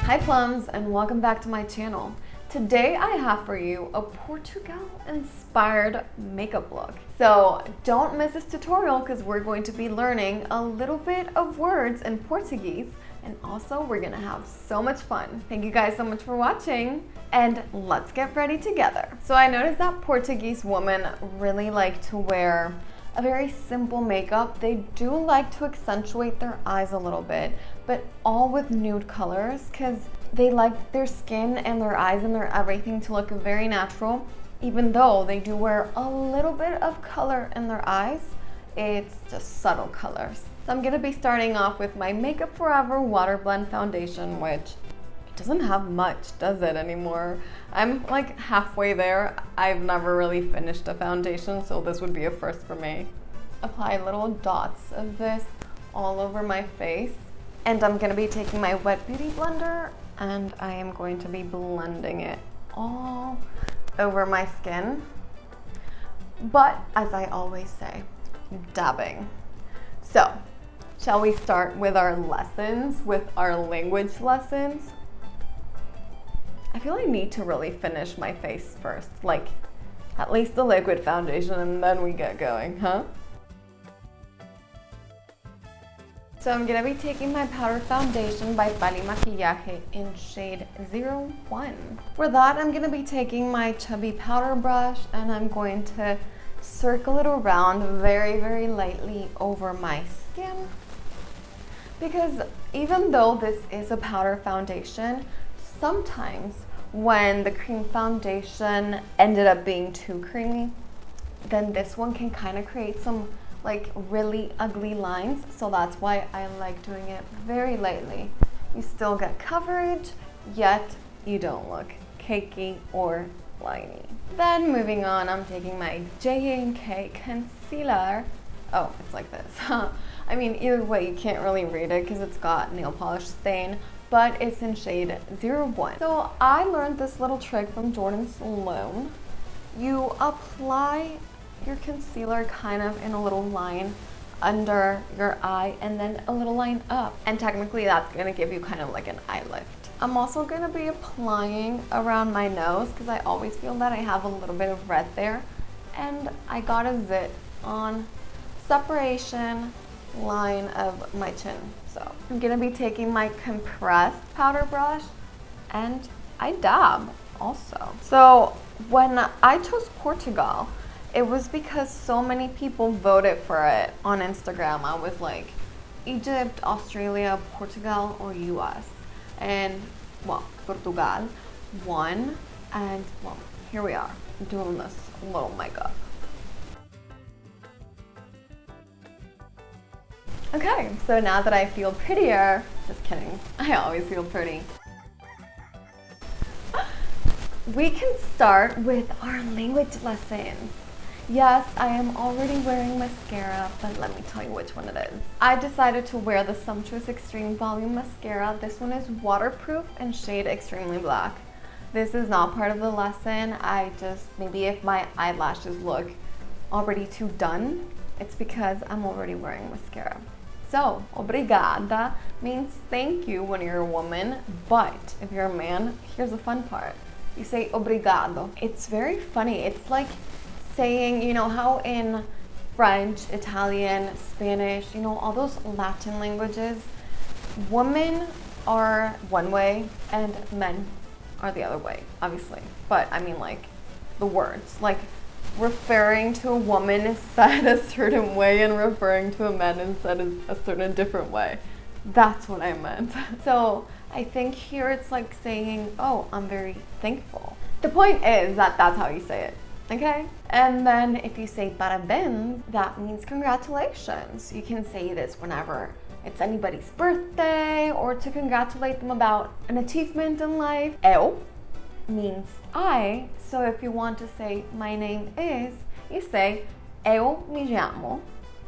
Hi Plums, and welcome back to my channel. Today I have for you a Portugal inspired makeup look. So don't miss this tutorial because we're going to be learning a little bit of words in Portuguese, and also we're gonna have so much fun. Thank you guys so much for watching, and let's get ready together. So I noticed that Portuguese women really like to wear a very simple makeup. They do like to accentuate their eyes a little bit, but all with nude colors because they like their skin and their eyes and their everything to look very natural. Even though they do wear a little bit of color in their eyes, it's just subtle colors. So I'm gonna be starting off with my Makeup Forever Water Blend Foundation, which it doesn't have much, does it, anymore? I'm like halfway there. I've never really finished a foundation, so this would be a first for me. Apply little dots of this all over my face. And I'm gonna be taking my Wet Beauty blender and I am going to be blending it all over my skin. But as I always say, dabbing. So, shall we start with our lessons, with our language lessons? I feel I need to really finish my face first, like at least the liquid foundation, and then we get going, huh? So I'm gonna be taking my powder foundation by Bali Maquillaje in shade 01. For that, I'm gonna be taking my chubby powder brush and I'm going to circle it around very, very lightly over my skin. Because even though this is a powder foundation, sometimes when the cream foundation ended up being too creamy, then this one can kind of create some like really ugly lines. So that's why I like doing it very lightly. You still get coverage, yet you don't look cakey or liney. Then moving on, I'm taking my J&K concealer. Oh, it's like this. I mean, either way, you can't really read it because it's got nail polish stain, but it's in shade 01. So I learned this little trick from Jordan Sloan. You apply your concealer kind of in a little line under your eye and then a little line up. And technically that's gonna give you kind of like an eye lift. I'm also gonna be applying around my nose because I always feel that I have a little bit of red there. And I got a zit on separation line of my chin. So I'm gonna be taking my compressed powder brush and I dab also. So when I chose Portugal, it was because so many people voted for it on Instagram. I was like, Egypt, Australia, Portugal, or US. And well, Portugal won, and well, here we are doing this little makeup. Okay, so now that I feel prettier, just kidding, I always feel pretty. We can start with our language lessons. Yes, I am already wearing mascara, but let me tell you which one it is. I decided to wear the Sumptuous Extreme Volume Mascara. This one is waterproof and shade Extremely Black. This is not part of the lesson. I just, maybe if my eyelashes look already too done, it's because I'm already wearing mascara. So, obrigada means thank you when you're a woman, but if you're a man, here's the fun part. You say obrigado. It's very funny. It's like saying, you know how in French, Italian, Spanish, you know, all those Latin languages, women are one way and men are the other way, obviously. But I mean like the words, like referring to a woman is said a certain way and referring to a man is said a certain different way. That's what I meant. So I think here it's like saying, oh, I'm very thankful. The point is that that's how you say it. Okay? And then if you say parabéns, that means congratulations. You can say this whenever it's anybody's birthday or to congratulate them about an achievement in life. Eu means I. So if you want to say my name is, you say eu me llamo,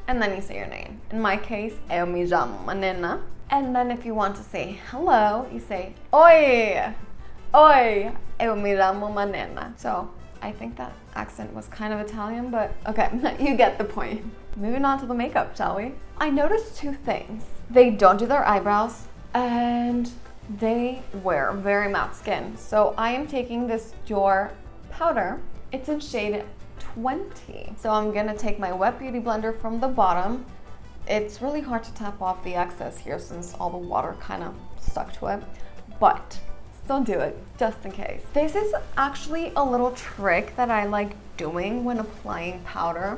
and then you say your name. In my case, eu me llamo Manena. And then if you want to say hello, you say oi. Oi, eu me llamo Manena. So I think that accent was kind of Italian, but okay, you get the point. Moving on to the makeup, shall we? I noticed two things. They don't do their eyebrows, and they wear very matte skin. So I am taking this Dior powder. It's in shade 20. So I'm gonna take my wet beauty blender from the bottom. It's really hard to tap off the excess here since all the water kind of stuck to it, but still do it just in case. This is actually a little trick that I like doing when applying powder,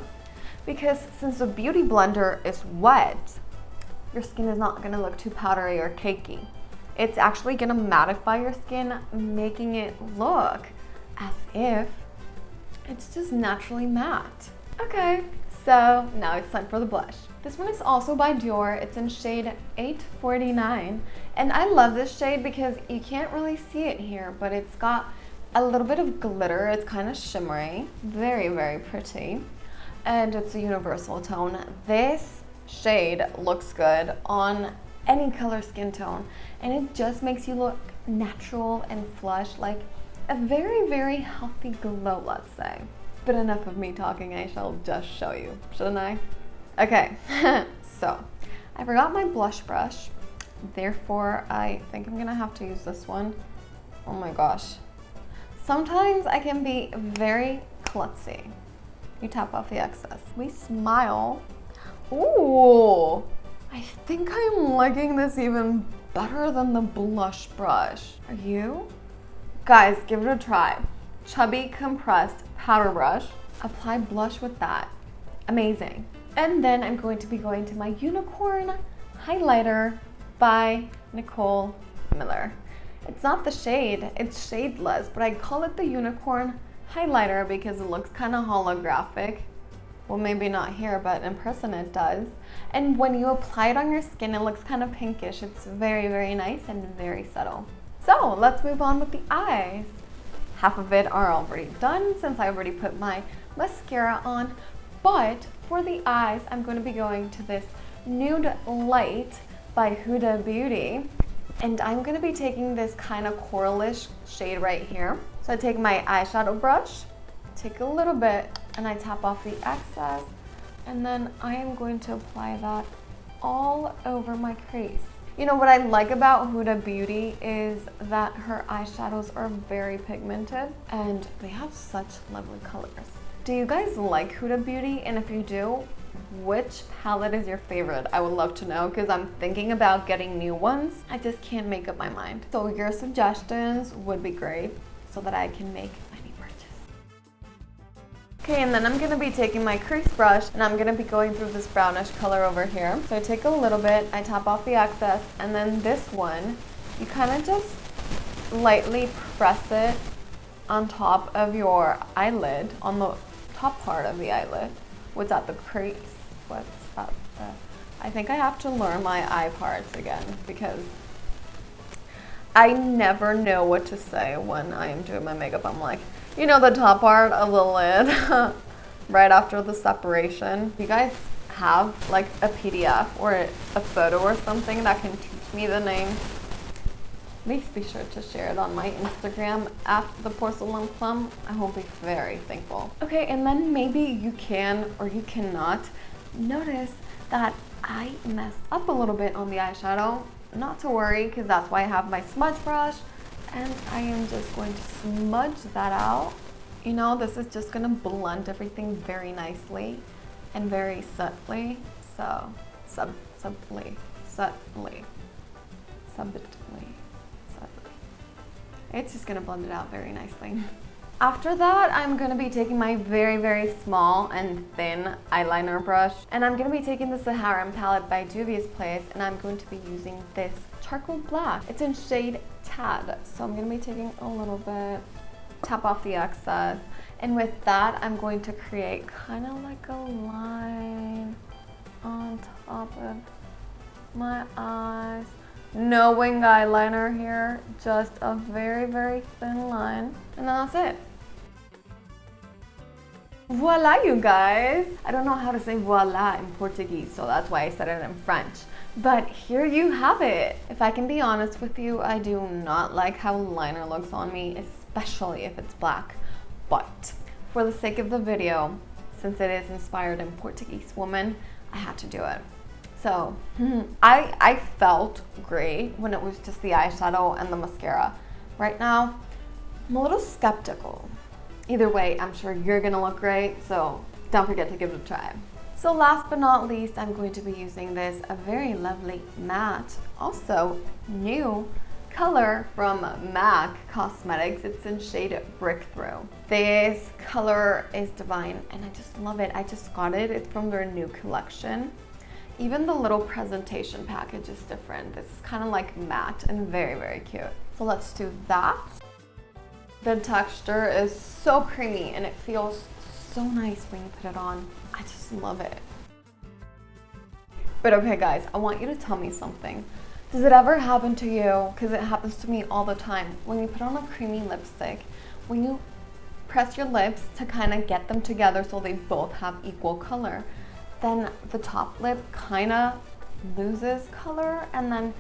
because since the beauty blender is wet, your skin is not gonna look too powdery or cakey. It's actually gonna mattify your skin, making it look as if it's just naturally matte. Okay, so now it's time for the blush. This one is also by Dior. It's in shade 849. And I love this shade because you can't really see it here, but it's got a little bit of glitter. It's kind of shimmery, very, very pretty. And it's a universal tone. This shade looks good on any color skin tone, and it just makes you look natural and flush, like a very, very healthy glow, let's say. But enough of me talking, I shall just show you, shouldn't I? Okay, so I forgot my blush brush, therefore I think I'm gonna have to use this one. Oh my gosh. Sometimes I can be very klutzy. You tap off the excess. We smile. Ooh, I think I'm liking this even better than the blush brush. Are you? Guys, give it a try. Chubby compressed powder brush. Apply blush with that. Amazing. And then I'm going to be going to my Unicorn highlighter by Nicole Miller. It's not the shade, it's shadeless, but I call it the Unicorn highlighter because it looks kind of holographic. Well, maybe not here, but in person it does. And when you apply it on your skin, it looks kind of pinkish. It's very, very nice and very subtle. So let's move on with the eyes. Half of it are already done since I already put my mascara on. But for the eyes, I'm going to be going to this Nude Light by Huda Beauty. And I'm going to be taking this kind of coralish shade right here. So I take my eyeshadow brush, take a little bit, and I tap off the excess. And then I am going to apply that all over my crease. You know what I like about Huda Beauty is that her eyeshadows are very pigmented and they have such lovely colors. Do you guys like Huda Beauty? And if you do, which palette is your favorite? I would love to know because I'm thinking about getting new ones. I just can't make up my mind. So your suggestions would be great so that I can make any purchase. Okay, and then I'm gonna be taking my crease brush and I'm gonna be going through this brownish color over here. So I take a little bit, I tap off the excess, and then this one, you kind of just lightly press it on top of your eyelid, on the top part of the eyelid. What's that, the crease? What's that? I think I have to learn my eye parts again because I never know what to say when I am doing my makeup. I'm like, you know, the top part of the lid right after the separation. You guys have like a PDF or a photo or something that can teach me the names? Please be sure to share it on my Instagram at the Porcelain Plum. I will be very thankful. Okay, and then maybe you can or you cannot notice that I messed up a little bit on the eyeshadow. Not to worry, because that's why I have my smudge brush, and I am just going to smudge that out. You know, this is just gonna blend everything very nicely and very subtly. So, subtly. It's just gonna blend it out very nicely. After that, I'm gonna be taking my very, very small and thin eyeliner brush, and I'm gonna be taking the Saharan palette by Juvia's Place, and I'm going to be using this charcoal black. It's in shade Tad, so I'm gonna be taking a little bit, tap off the excess, and with that, I'm going to create kind of like a line on top of my eyes. No wing eyeliner here, just a very, very thin line, and then that's it. Voila, you guys! I don't know how to say voila in Portuguese, so that's why I said it in French. But here you have it. If I can be honest with you, I do not like how liner looks on me, especially if it's black. But for the sake of the video, since it is inspired in Portuguese woman, I had to do it. So I felt great when it was just the eyeshadow and the mascara. Right now, I'm a little skeptical. Either way, I'm sure you're gonna look great, so don't forget to give it a try. So last but not least, I'm going to be using this a very lovely matte, also new color from MAC Cosmetics. It's in shade Brickthrough. This color is divine and I just love it. I just got it. It's from their new collection. Even the little presentation package is different. This is kind of like matte and very, very cute. So let's do that. The texture is so creamy and it feels so nice when you put it on. I just love it. But okay guys, I want you to tell me something. Does it ever happen to you, because it happens to me all the time, when you put on a creamy lipstick, when you press your lips to kind of get them together so they both have equal color, then the top lip kind of loses color and then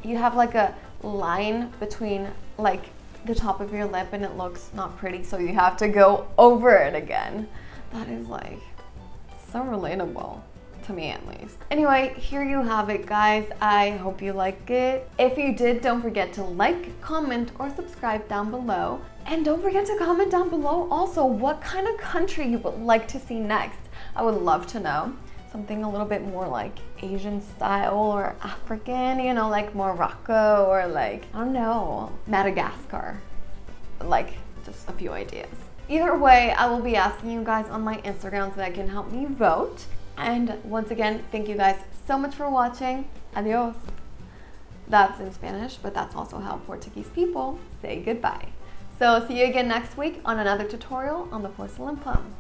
you have like a line between like the top of your lip and it looks not pretty, so you have to go over it again. That is like so relatable. To me at least. Anyway, here you have it guys. I hope you like it. If you did, don't forget to like, comment, or subscribe down below. And don't forget to comment down below also what kind of country you would like to see next. I would love to know. Something a little bit more like Asian style or African, you know, like Morocco or like, I don't know, Madagascar. Like just a few ideas. Either way, I will be asking you guys on my Instagram so that can help me vote. And once again, thank you guys so much for watching. Adios. That's in Spanish, but that's also how Portuguese people say goodbye. So see you again next week on another tutorial on the porcelain plum.